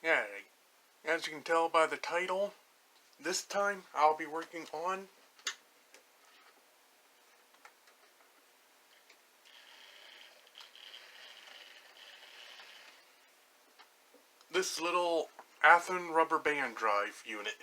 Yeah, as you can tell by the title, this time I'll be working on this little Athearn rubber band drive unit.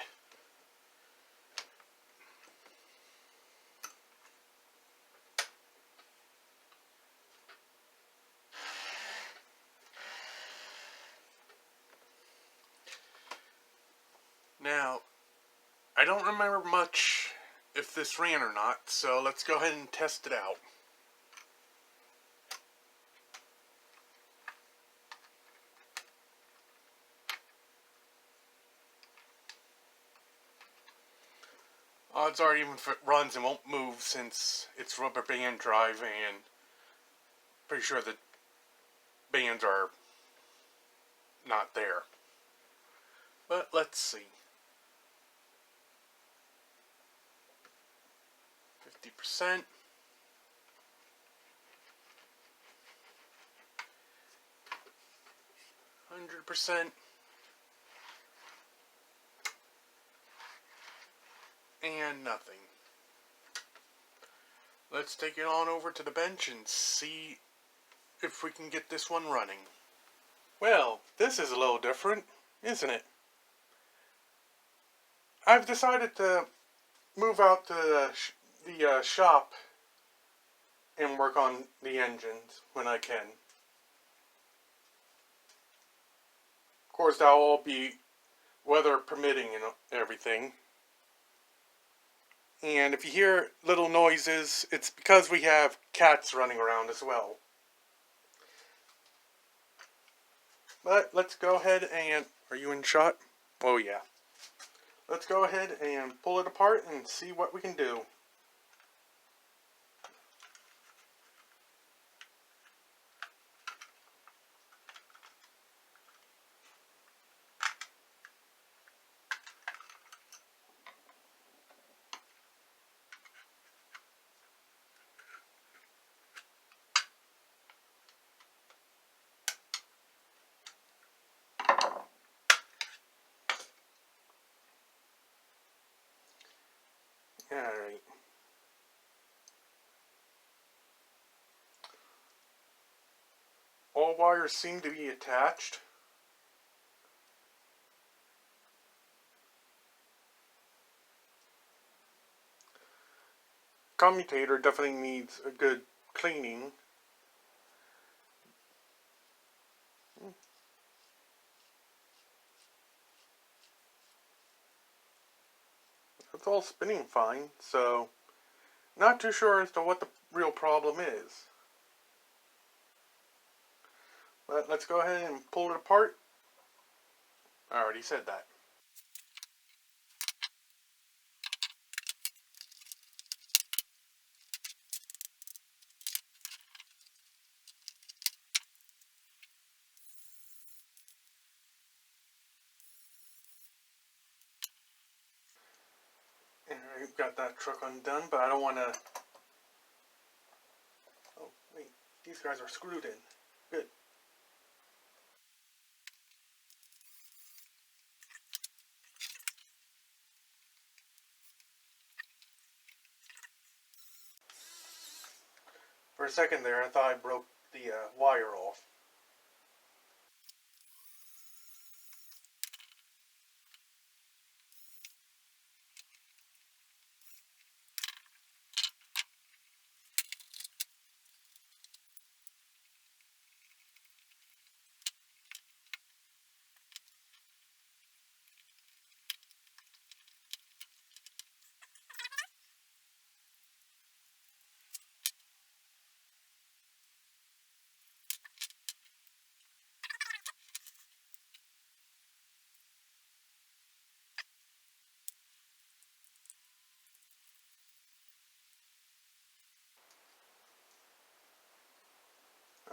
Now, I don't remember much if this ran or not, so let's go ahead and test it out. Odds are, even if it runs, it won't move since it's rubber band drive, and pretty sure the bands are not there. But let's see. 50%. 100%. And nothing. Let's take it on over to the bench and see if we can get this one running. Well, this is a little different, isn't it? I've decided to move out to the shop and work on the engines when I can. Of course, that'll all be weather permitting and everything. And if you hear little noises, it's because we have cats running around as well. But let's go ahead and... Are you in shot? Oh yeah. Let's go ahead and pull it apart and see what we can do. Alright. All wires seem to be attached. Commutator definitely needs a good cleaning. It's all spinning fine, so not too sure as to what the real problem is. But let's go ahead and pull it apart. I already said that. Alright, got that truck undone, but I don't want to... Oh, wait, these guys are screwed in. Good. For a second there, I thought I broke the wire off.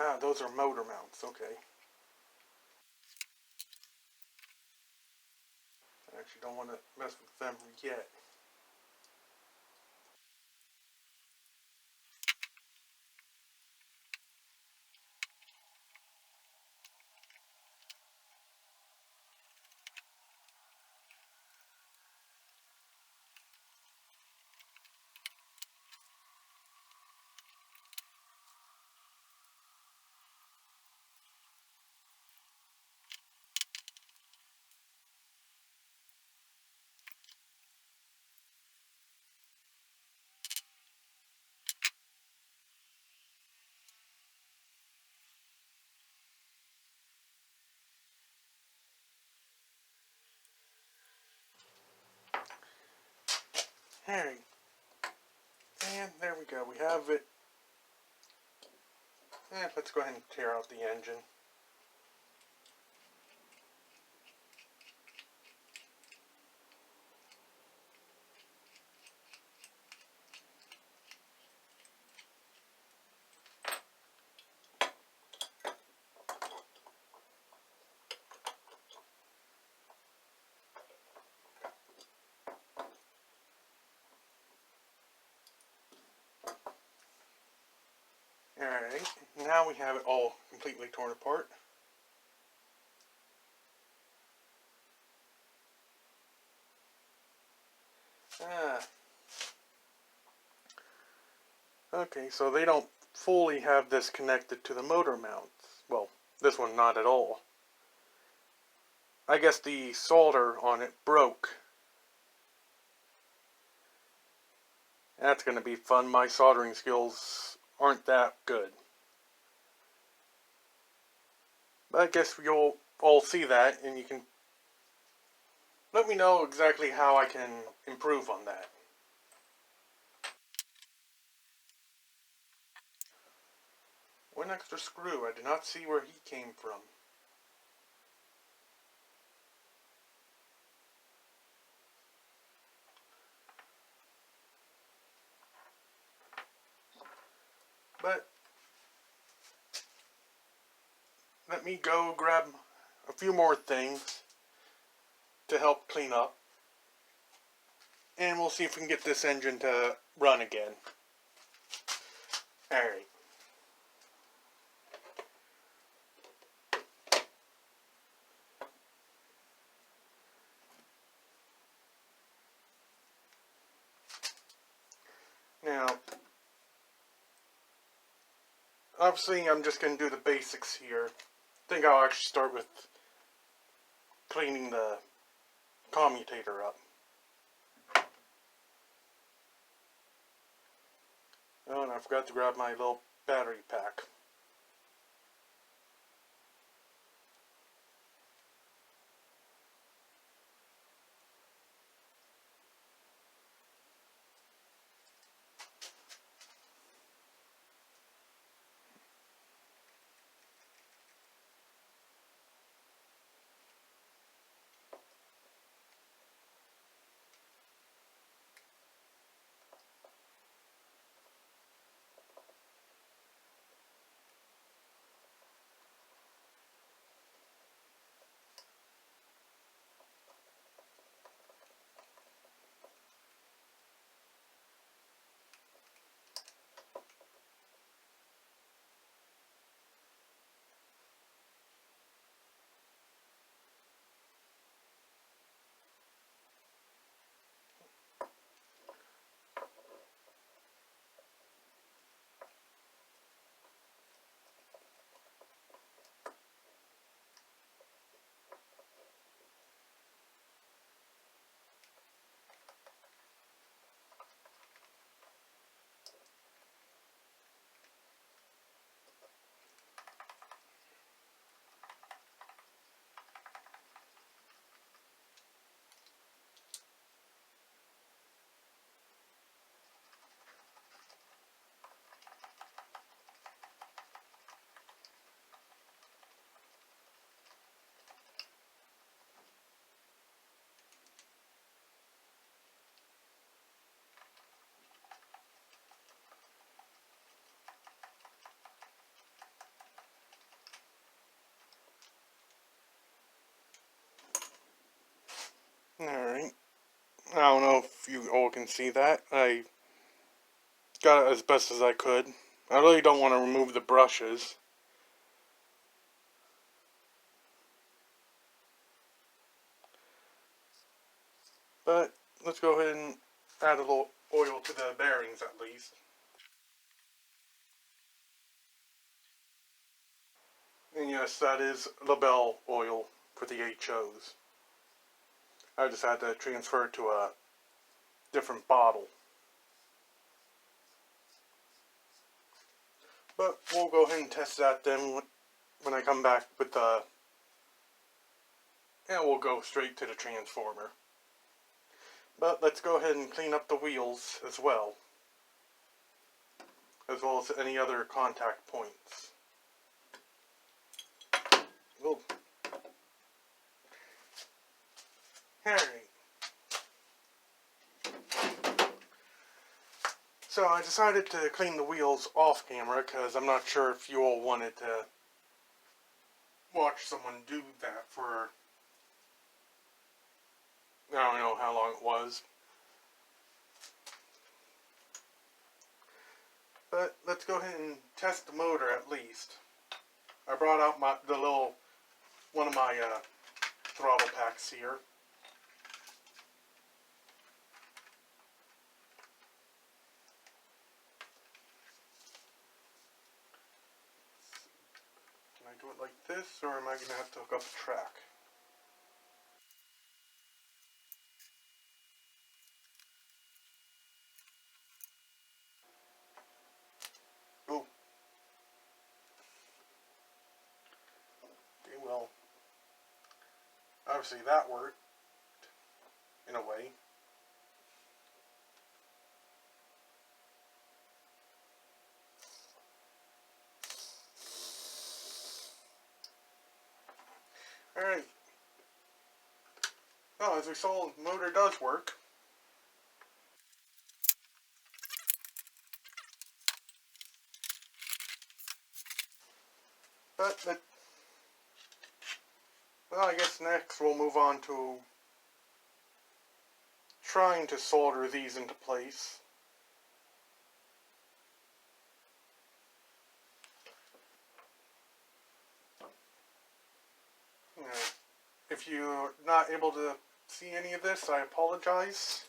Ah, those are motor mounts, okay. I actually don't want to mess with them yet. Alright. And there we go. We have it. And let's go ahead and tear out the engine. Alright, now we have it all completely torn apart. Okay, so they don't fully have this connected to the motor mounts. Well, this one not at all. I guess the solder on it broke. That's going to be fun. My soldering skills aren't that good. But I guess you'll all see that, and you can let me know exactly how I can improve on that. One extra screw. I did not see where he came from. But let me go grab a few more things to help clean up. And we'll see if we can get this engine to run again. Alright. Now, obviously I'm just going to do the basics here. I think I'll actually start with cleaning the commutator up. Oh, and I forgot to grab my little battery pack. Alright. I don't know if you all can see that. I got it as best as I could. I really don't want to remove the brushes. But let's go ahead and add a little oil to the bearings at least. And yes, that is Labelle oil for the HOs. I just had to transfer it to a different bottle. But we'll go ahead and test that then when I come back with the... And we'll go straight to the transformer. But let's go ahead and clean up the wheels as well as any other contact points. Whoa. Alright. So I decided to clean the wheels off camera because I'm not sure if you all wanted to watch someone do that for, I don't know how long it was. But let's go ahead and test the motor at least. I brought out one of my throttle packs here. Can I do it like this, or am I going to have to hook up a track? Oh. Okay, well, obviously that worked, in a way. Alright. Well, as we saw, the motor does work. But, well, I guess next we'll move on to trying to solder these into place. If you're not able to see any of this, I apologize.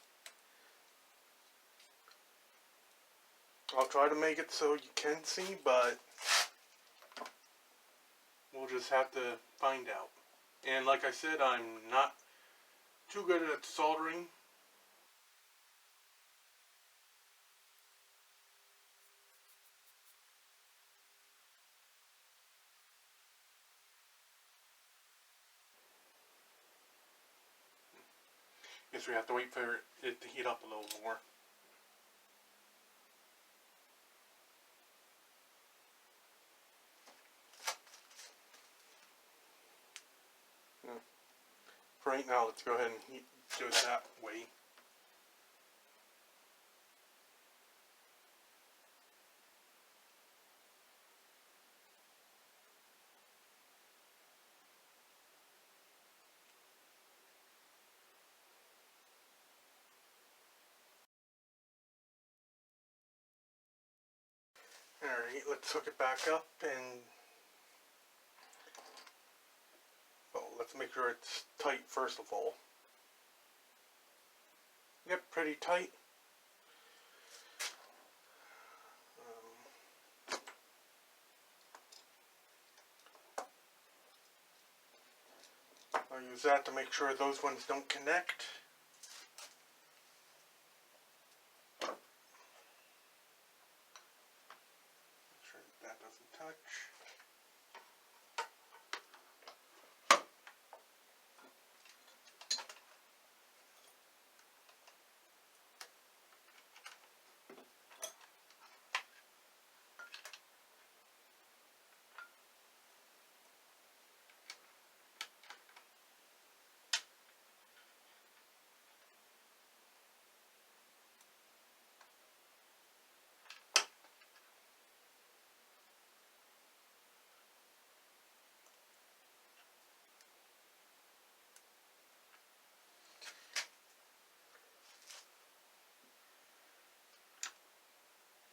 I'll try to make it so you can see, but we'll just have to find out. And like I said, I'm not too good at soldering. Guess we have to wait for it to heat up a little more. For right now, let's go ahead and do it that way. Alright, let's hook it back up and let's make sure it's tight first of all. Yep, pretty tight. I'll use that to make sure those ones don't connect. Make sure that doesn't touch.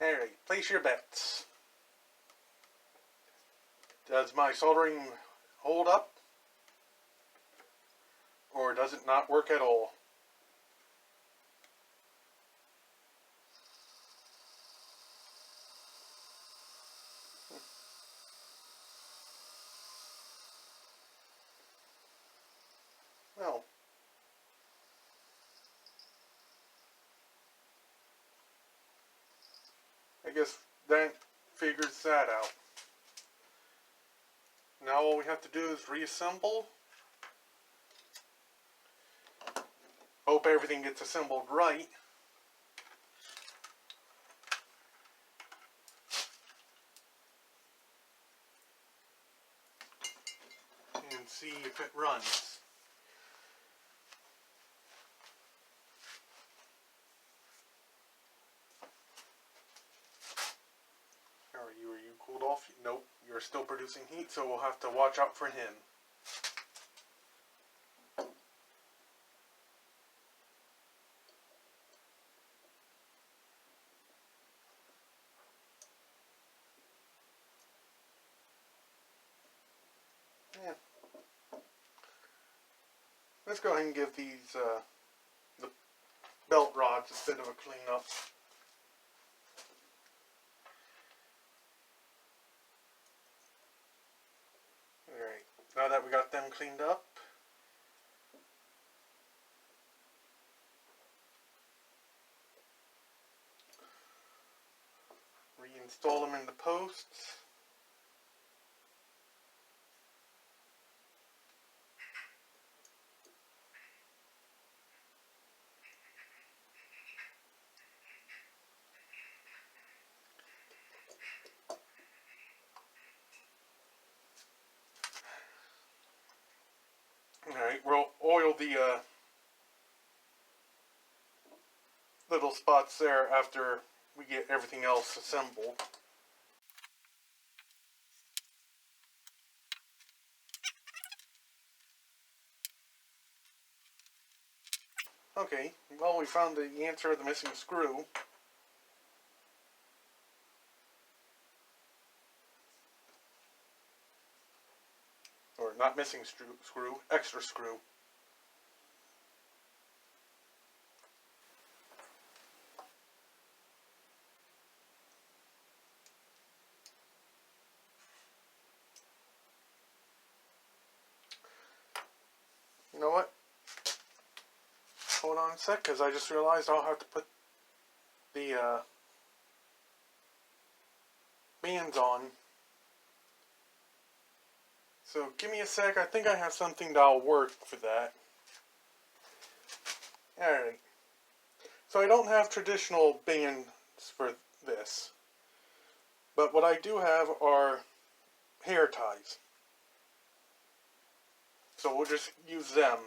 Alright, place your bets. Does my soldering hold up? Or does it not work at all? Well, I guess that figures that out. Now all we have to do is reassemble. Hope everything gets assembled right. And see if it runs. Are you cooled off? Nope, you're still producing heat, so we'll have to watch out for him. Yeah. Let's go ahead and give these the belt rods a bit of a cleanup. Alright, now that we got them cleaned up, reinstall them in the posts. Alright, we'll oil the little spots there after we get everything else assembled. Okay, well, we found the answer of the missing screw. Or not missing screw, extra screw. You know what? Hold on a sec, because I just realized I'll have to put the bands on. So give me a sec, I think I have something that'll work for that. Alright. So I don't have traditional bands for this. But what I do have are hair ties. So we'll just use them.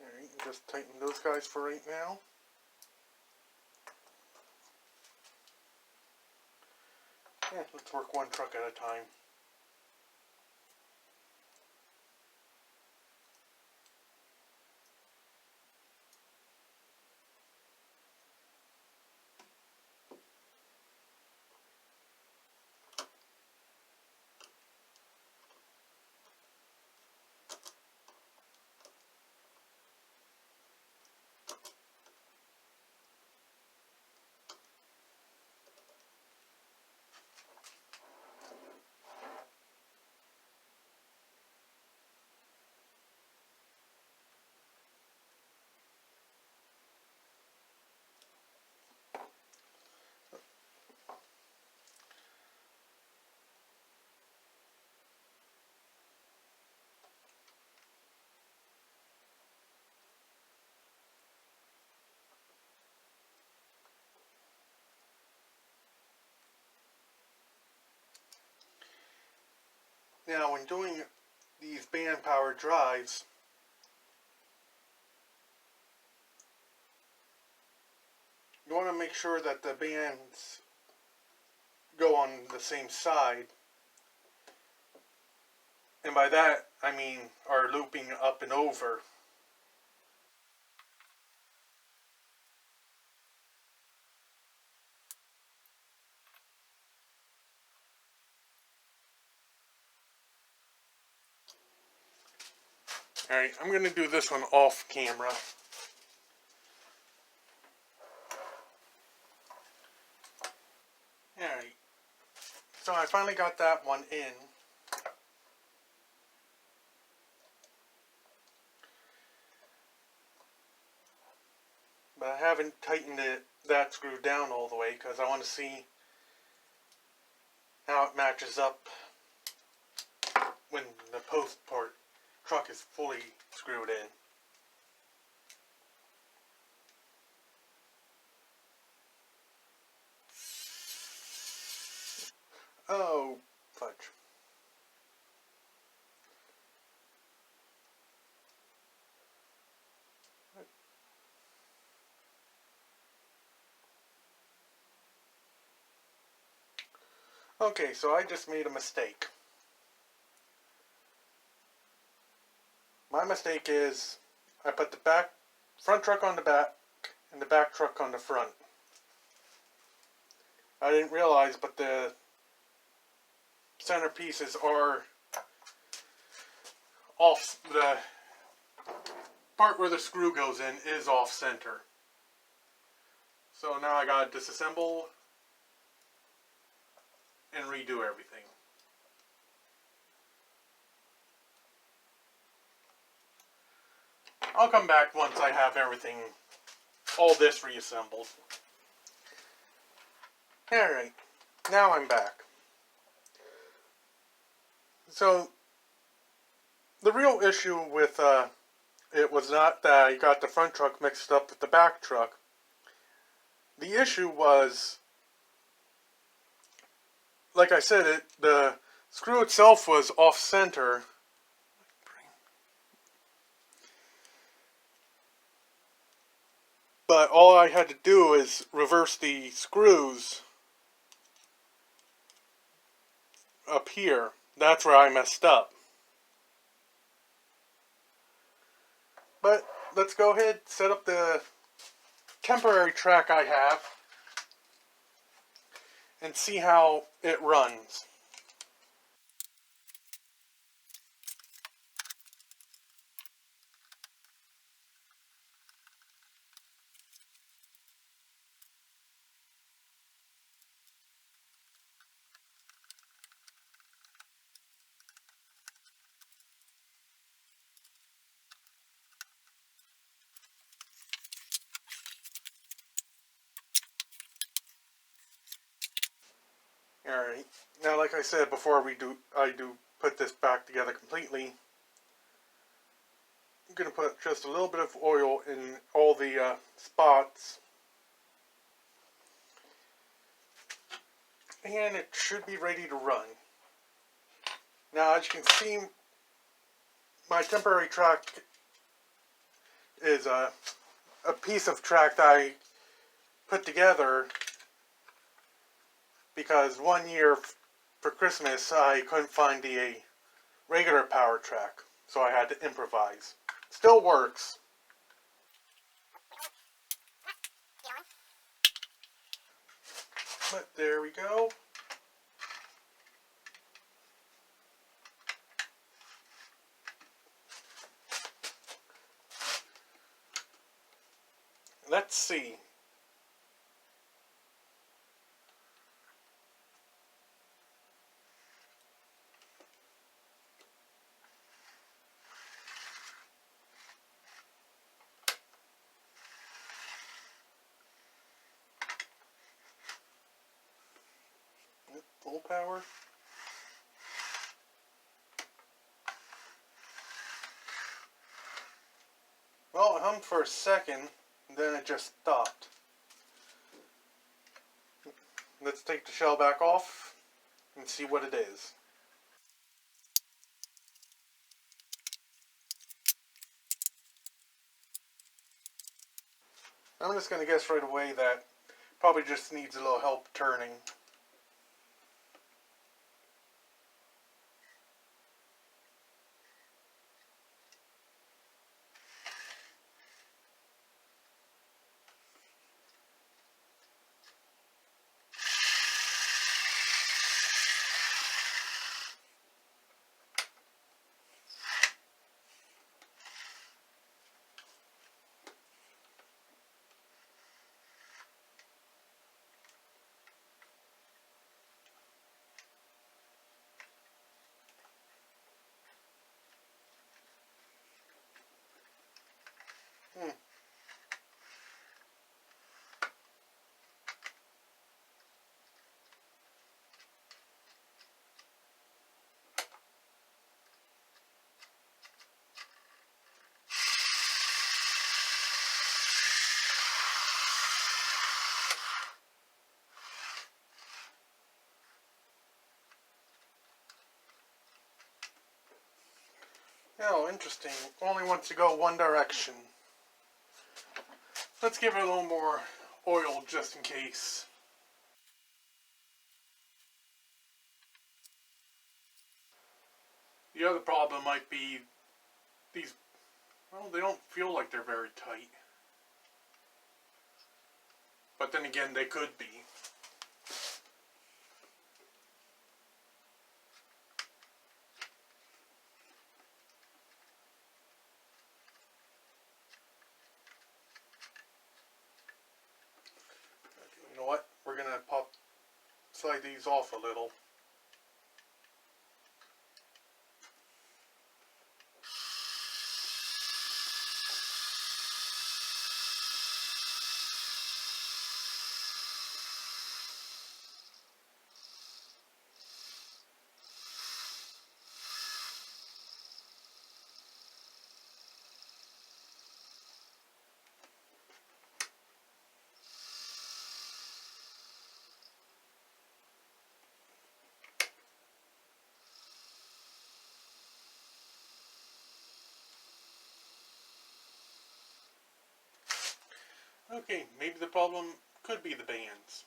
Alright, just tighten those guys for right now. Yeah, let's work one truck at a time. Now, when doing these band powered drives, you want to make sure that the bands go on the same side. And by that, I mean are looping up and over. Alright, I'm going to do this one off camera. Alright, so I finally got that one in. But I haven't tightened that screw down all the way because I want to see how it matches up when the post part truck is fully screwed in. Oh, fudge. Okay, so I just made a mistake. My mistake is I put the front truck on the back and the back truck on the front. I didn't realize, but the center pieces are off. The part where the screw goes in is off center. So now I gotta disassemble and redo everything. I'll come back once I have everything, all this reassembled. Alright, now I'm back. So, the real issue with it was not that I got the front truck mixed up with the back truck. The issue was, like I said, the screw itself was off center. But all I had to do is reverse the screws up here. That's where I messed up. But let's go ahead, set up the temporary track I have, and see how it runs. Alright, now like I said before I do put this back together completely, I'm going to put just a little bit of oil in all the spots, and it should be ready to run. Now as you can see, my temporary track is a piece of track that I put together because one year for Christmas I couldn't find the regular power track, so I had to improvise. Still works. But there we go. Let's see. Full power. Well, it hummed for a second, and then it just stopped. Let's take the shell back off and see what it is. I'm just going to guess right away that probably just needs a little help turning. interesting. Only wants to go one direction. Let's give it a little more oil just in case. The other problem might be these, well, they don't feel like they're very tight. But then again, they could be. You know what? We're going to slide these off a little. Okay, maybe the problem could be the bands.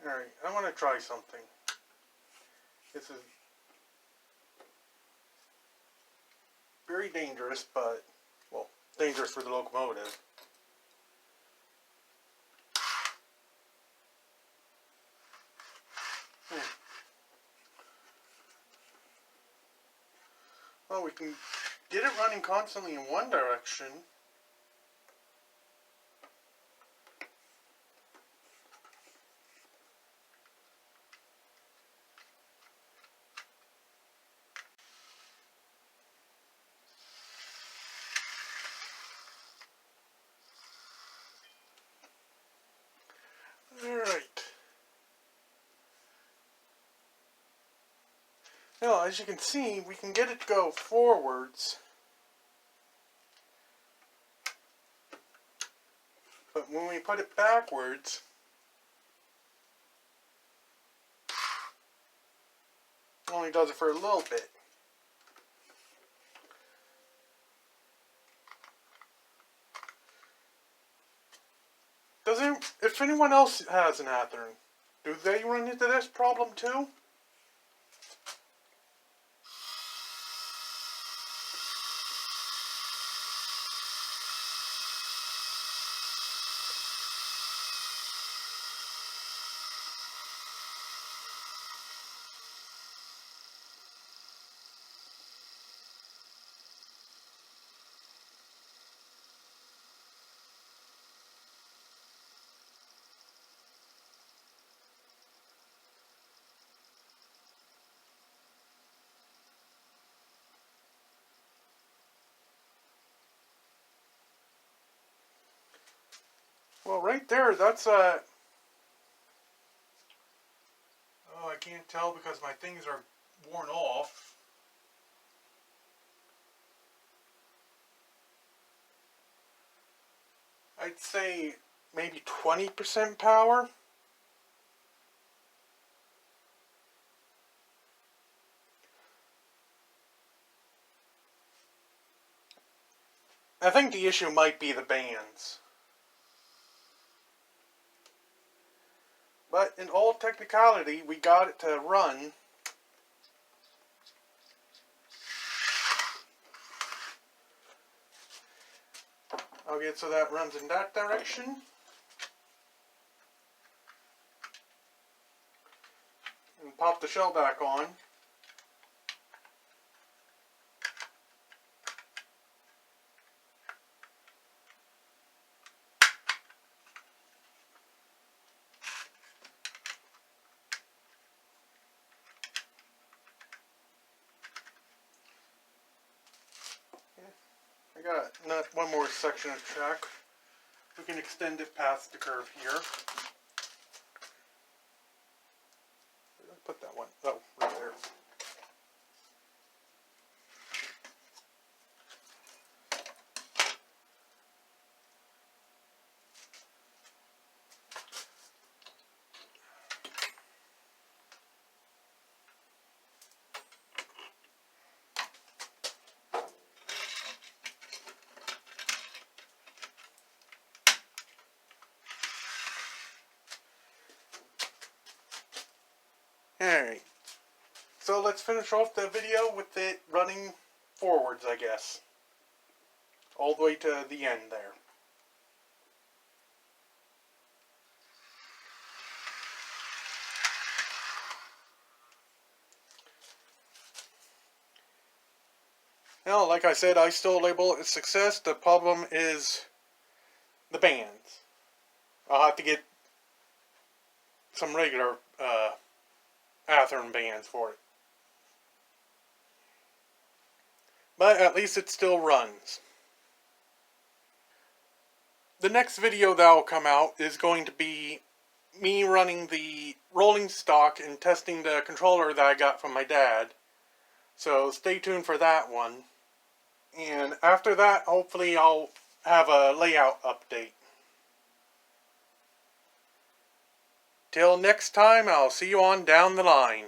Alright, I want to try something. This is very dangerous, but, well, dangerous for the locomotive. Well, we can get it running constantly in one direction. Alright. Now, as you can see, we can get it to go forwards. But when we put it backwards, it only does it for a little bit. If anyone else has an Athearn, do they run into this problem too? Well, right there, that's oh, I can't tell because my things are worn off. I'd say maybe 20% power. I think the issue might be the bands. But in all technicality, we got it to run. I'll get so that runs in that direction. And pop the shell back on. got one more section of track. We can extend it past the curve here. Where did I put that one? Oh, right there. Alright, so let's finish off the video with it running forwards, I guess. All the way to the end there. Now, like I said, I still label it a success. The problem is the bands. I'll have to get some regular Athearn bands for it. But at least it still runs. The next video that will come out is going to be me running the rolling stock and testing the controller that I got from my dad. So stay tuned for that one. And after that, hopefully I'll have a layout update. Till next time, I'll see you on down the line.